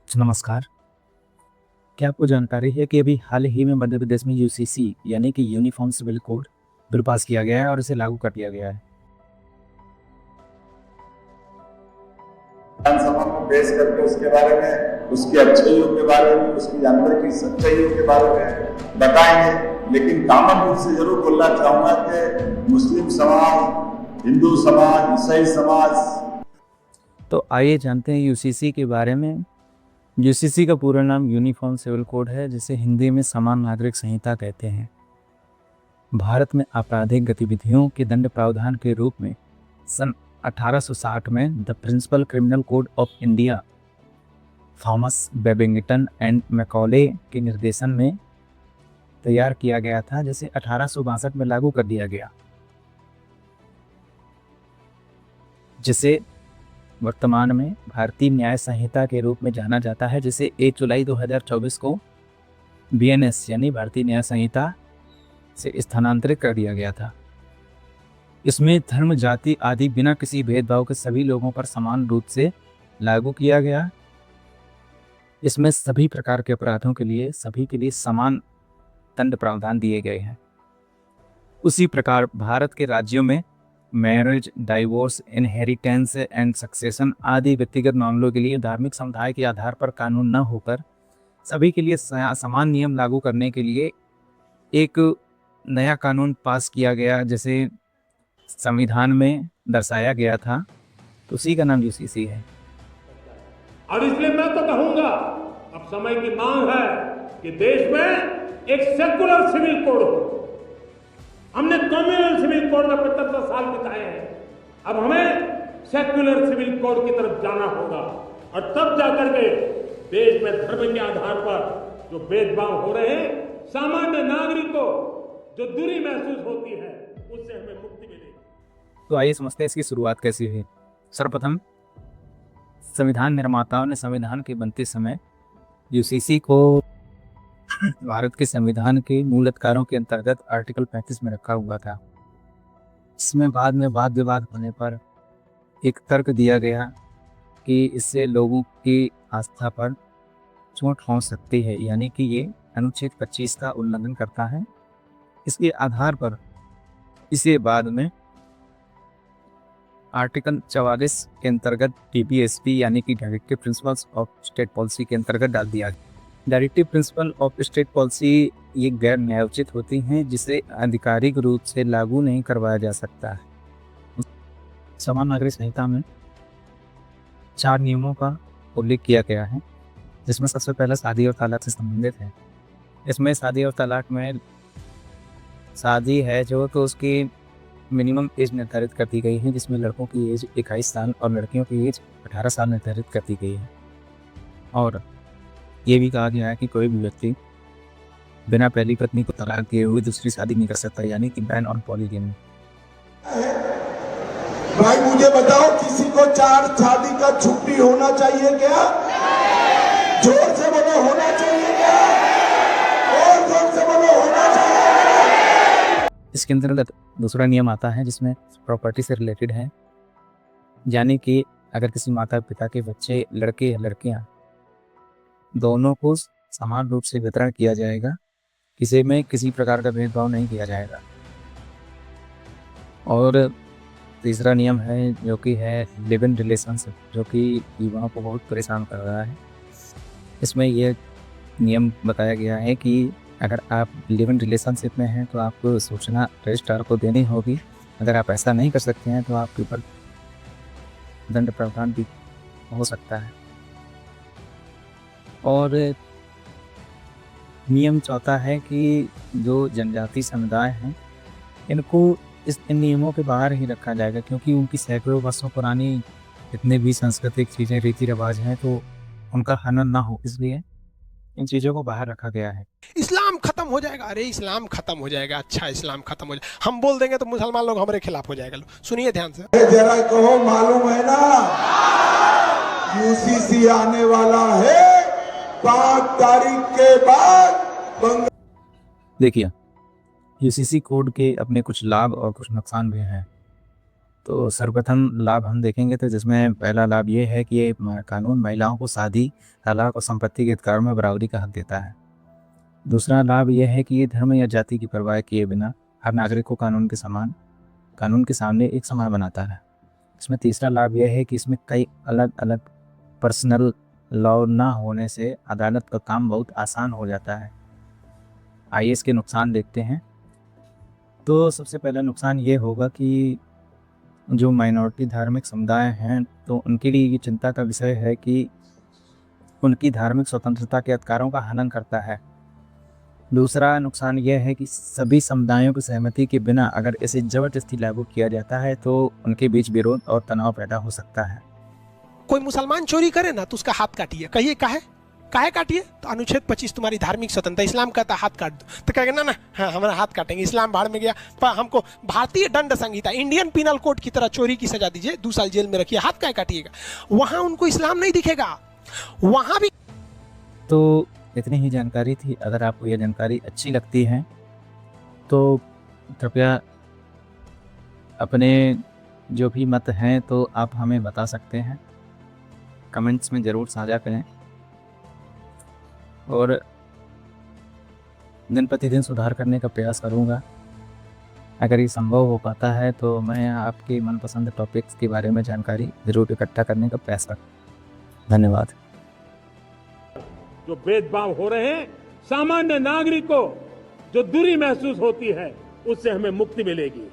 नमस्कार। क्या आपको जानकारी है कि अभी हाल ही में मध्य प्रदेश में यूसीसी यानी कि uniform civil code bill pass किया गया है और इसे लागू कर दिया गया है। विधानसभा को पेश करके उसके बारे में, उसकी अच्छाइयों के बारे में, उसकी अंदर की सच्चाइयों के बारे में बताएंगे। लेकिन कॉमन रूप से जरूर बोलना चाहूंगा कि मुस्लिम समाज, हिंदू समाज, ईसाई समाज। तो आइए जानते हैं यूसीसी के बारे में। यूसीसी का पूरा नाम यूनिफॉर्म सिविल कोड है, जिसे हिंदी में समान नागरिक संहिता कहते हैं। भारत में आपराधिक गतिविधियों के दंड प्रावधान के रूप में सन 1860 में the principal criminal code of India Thomas Babington and Macaulay के निर्देशन में तैयार किया गया था, जिसे 1862 में लागू कर दिया गया, जिसे वर्तमान में भारतीय न्याय संहिता के रूप में जाना जाता है, जिसे 1 जुलाई 2024 को बीएनएस यानी भारतीय न्याय संहिता से स्थानांतरित कर दिया गया था। इसमें धर्म, जाति आदि बिना किसी भेदभाव के सभी लोगों पर समान रूप से लागू किया गया। इसमें सभी प्रकार के अपराधों के लिए सभी के लिए समान दंड प्रावधान दिए गए हैं। उसी प्रकार भारत के राज्यों में marriage, divorce, inheritance and succession आदि व्यक्तिगत मामलों के लिए धार्मिक समुदाय के आधार पर कानून न होकर सभी के लिए समान नियम लागू करने के लिए एक नया कानून पास किया गया, जैसे संविधान में दर्शाया गया था। तो उसी का नाम यूसीसी है। और इसलिए मैं तो कहूंगा, अब समय की मांग है कि देश में एक सेकुलर सिविल कोड हो। हमने कम्युनल सिविल कोड में 75 साल बिताए हैं, अब हमें सेकुलर सिविल कोड की तरफ जाना होगा और तब जाकर के देश में धर्म के आधार पर जो भेदभाव हो रहे हैं, सामान्य नागरिक को जो दूरी महसूस होती है, उससे हमें मुक्ति मिलेगी। तो आइए समझते हैं इसकी शुरुआत कैसी हुई। सर्वप्रथम संविधान निर्माताओं ने संविधान के बनते समय यूसीसी को भारत के संविधान के मूल अधिकारों के अंतर्गत आर्टिकल 35 में रखा हुआ था। इसमें बाद में वाद विवाद होने पर एक तर्क दिया गया कि इससे लोगों की आस्था पर चोट पहुंच सकती है, यानी कि ये अनुच्छेद 25 का उल्लंघन करता है। इसके आधार पर इसे बाद में आर्टिकल 44 के अंतर्गत डीपीएसपी यानी कि directive principles of state policy के अंतर्गत डाल दिया गया। Directive principle of state policy ये गैर न्यायोचित होती हैं, जिसे आधिकारिक रूप से लागू नहीं करवाया जा सकता है। समान नागरिक संहिता में 4 नियमों का उल्लेख किया गया है, जिसमें सबसे पहला शादी और तलाक से संबंधित है। इसमें शादी और तलाक में शादी है जो तो उसकी मिनिमम एज निर्धारित कर दी गई है, जिसमें लड़कों की एज 21 साल और लड़कियों की एज 18 साल निर्धारित कर दी गई है। और ये भी कहा गया है कि कोई भी व्यक्ति बिना पहली पत्नी को तलाक दिए हुए दूसरी शादी नहीं कर सकता, यानी कि बैन ऑन पॉलीगैमी। भाई मुझे बताओ, किसी को 4 शादी का छुट्टी होना चाहिए क्या? जोर से बोलो, होना चाहिए क्या? और जोर से बोलो, होना चाहिए। इसके अंतर्गत दूसरा नियम आता है जिसमें प्रॉपर्टी से रिलेटेड है, यानी कि अगर किसी माता पिता के बच्चे लड़के या लड़कियां दोनों को समान रूप से वितरण किया जाएगा, किसी में किसी प्रकार का भेदभाव नहीं किया जाएगा। और तीसरा नियम है जो कि है लिव इन रिलेशनशिप, जो कि युवाओं को बहुत परेशान कर रहा है। इसमें यह नियम बताया गया है कि अगर आप लिव इन रिलेशनशिप में हैं तो आपको सूचना रजिस्ट्रार को देनी होगी। अगर आप ऐसा नहीं कर सकते हैं तो आपके ऊपर दंड प्रावधान भी हो सकता है। और नियम चौथा है कि जो जनजाति समुदाय हैं इनको इन नियमों के बाहर ही रखा जाएगा, क्योंकि उनकी सैकड़ों वर्षों पुरानी जितने भी सांस्कृतिक चीज़ें, रीति रिवाज हैं, तो उनका हनन ना हो, इसलिए इन चीज़ों को बाहर रखा गया है। इस्लाम खत्म हो जाएगा। अरे इस्लाम खत्म हो जाएगा, अच्छा इस्लाम खत्म हो जाएगा, हम बोल देंगे तो मुसलमान लोग हमारे खिलाफ हो जाएगा। सुनिए ध्यान से, जरा कहो, मालूम है ना यूसीसी आने वाला है 5 तारीख के बाद। देखिए, यूसीसी कोड के अपने कुछ लाभ और कुछ नुकसान भी हैं। तो सर्वप्रथम लाभ हम देखेंगे तो जिसमें पहला लाभ ये है कि ये कानून महिलाओं को शादी, तलाक और संपत्ति के अधिकार में बराबरी का हक देता है। दूसरा लाभ यह है कि ये धर्म या जाति की परवाह किए बिना हर नागरिक को कानून के सामने एक समान बनाता है। इसमें तीसरा लाभ यह है कि इसमें कई अलग अलग पर्सनल लॉ ना होने से अदालत का काम बहुत आसान हो जाता है। आइए इसके नुकसान देखते हैं। तो सबसे पहला नुकसान ये होगा कि जो माइनॉरिटी धार्मिक समुदाय हैं तो उनके लिए ये चिंता का विषय है कि उनकी धार्मिक स्वतंत्रता के अधिकारों का हनन करता है। दूसरा नुकसान यह है कि सभी समुदायों की सहमति के बिना अगर इसे ज़बरदस्ती लागू किया जाता है तो उनके बीच विरोध और तनाव पैदा हो सकता है। कोई मुसलमान चोरी करे ना तो उसका हाथ काटिए, कहिए काहे काटिए, तो अनुच्छेद 25 तुम्हारी धार्मिक स्वतंत्रता, इस्लाम कहता है हाथ काट दो, तो कहेगा ना हाँ हमारा हाथ काटेंगे, इस्लाम भाड़ में गया, पर हमको भारतीय दंड संहिता इंडियन पिनल कोड की तरह चोरी की सजा दीजिए, 2 साल जेल में रखिए, हाथ काहे काटिएगा। वहां उनको इस्लाम नहीं दिखेगा, वहां भी। तो इतनी ही जानकारी थी। अगर आपको यह जानकारी अच्छी लगती है तो कृपया अपने जो भी मत हैं तो आप हमें बता सकते हैं, कमेंट्स में ज़रूर साझा करें और दिन प्रतिदिन सुधार करने का प्रयास करूंगा। अगर ये संभव हो पाता है तो मैं आपके मनपसंद टॉपिक्स के बारे में जानकारी ज़रूर इकट्ठा करने का प्रयास करूँगा। धन्यवाद। जो भेदभाव हो रहे हैं, सामान्य नागरिक को जो दूरी महसूस होती है, उससे हमें मुक्ति मिलेगी।